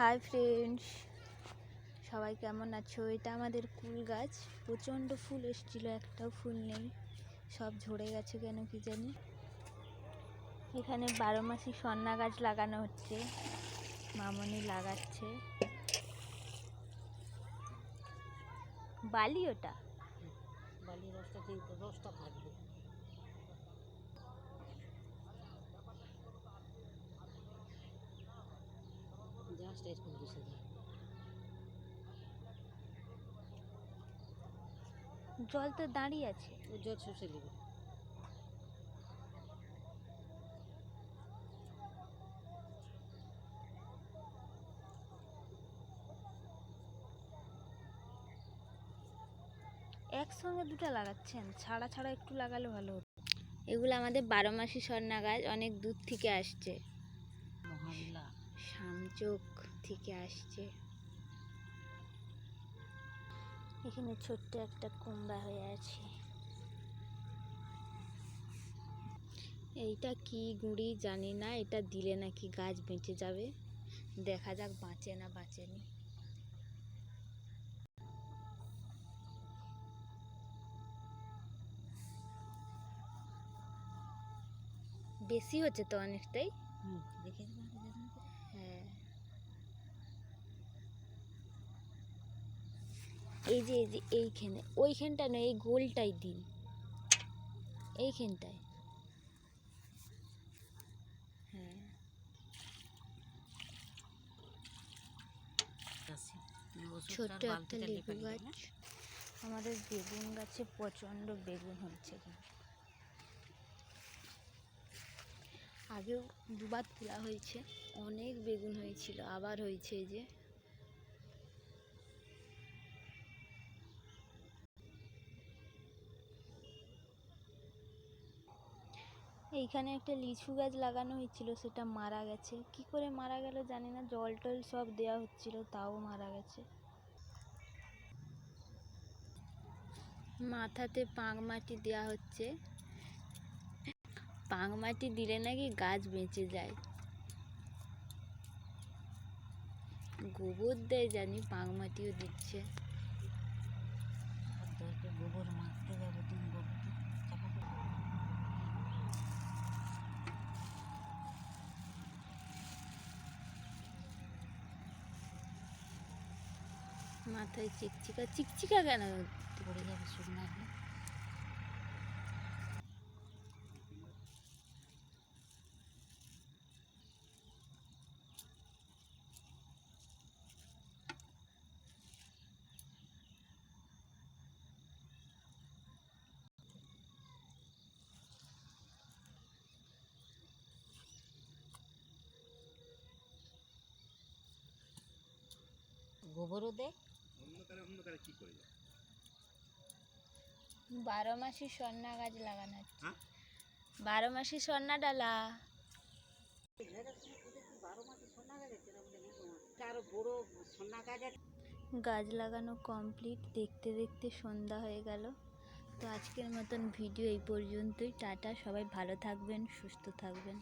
Hi friends, সবাই কেমন আছো? এটা আমাদের কুল গাছ। প্রচণ্ড ফুল এসেছিলো, একটাও ফুল নেই, সব ঝরে গেছে কেন কি জানি। এখানে 12 মাসি সন্না গাছ লাগানো হচ্ছে, মামনি লাগাচ্ছে। বালি, ওটা বালি রসটা কিন্তু রসটা থাকবে। জাস্ট এরকম বসে যায়, জল তো দাঁড়িয়ে আছে। ও জল শুষে নেবে। একসঙ্গে দুটো লাগাচ্ছেন, ছাড়া ছাড়া একটু লাগালে ভালো হতো। এগুলো আমাদের 12 মাসি সন্না গাছ, অনেক দূর থেকে আসছে, মহাবিলা শামচোক থেকে আসছে। এখানে ছোট্ট একটা কুমড়া হয়ে আছে। এইটা কি গুঁড়ি জানি না, এটা দিলে নাকি গাছ বেঁচে যাবে। দেখা যাক বাঁচে না বাঁচেনি। বেশি হচ্ছে তো অনেকটাই। দেখে হ্যাঁ, এই যে এইখানে, ওইখানটা নয়, এই গোলটাই দিন, এইখানটায়। হ্যাঁ, ছোট্ট একটা লেবু গাছ। আমাদের বেগুন গাছে প্রচণ্ড বেগুন হচ্ছে। আগেও দুবার তোলা হয়েছে, অনেক বেগুন হয়েছিল, আবার হয়েছে। এই যে এইখানে একটা লিচু গাছ লাগানো হয়েছিল, সেটা মারা গেছে। কি করে মারা গেল জানি না, জল টল সব দেওয়া হচ্ছিল, তাও মারা গেছে। মাথাতে পাঁক মাটি দেওয়া হচ্ছে, পাঁক মাটি দিলে নাকি গাছ বেঁচে যায়। গোবর দেয় জানি, পাঁক মাটিও দিচ্ছে। গোবর মাখতে যাবে তুমি, মাথায় চিকচিকা চিকচিকা কেন পড়ে যাবে শুকনো। গোবরও দেয়। অন্ধকারে কি করে যায়? 12 মাসি সন্না গাছ লাগানো হচ্ছে। 12 মাসি সন্না ডালা। গাছ লাগানো কমপ্লিট। দেখতে দেখতে সন্ধ্যা হয়ে গেল। তো আজকের মতন ভিডিও এই পর্যন্তই। টাটা, সবাই ভালো থাকবেন, সুস্থ থাকবেন।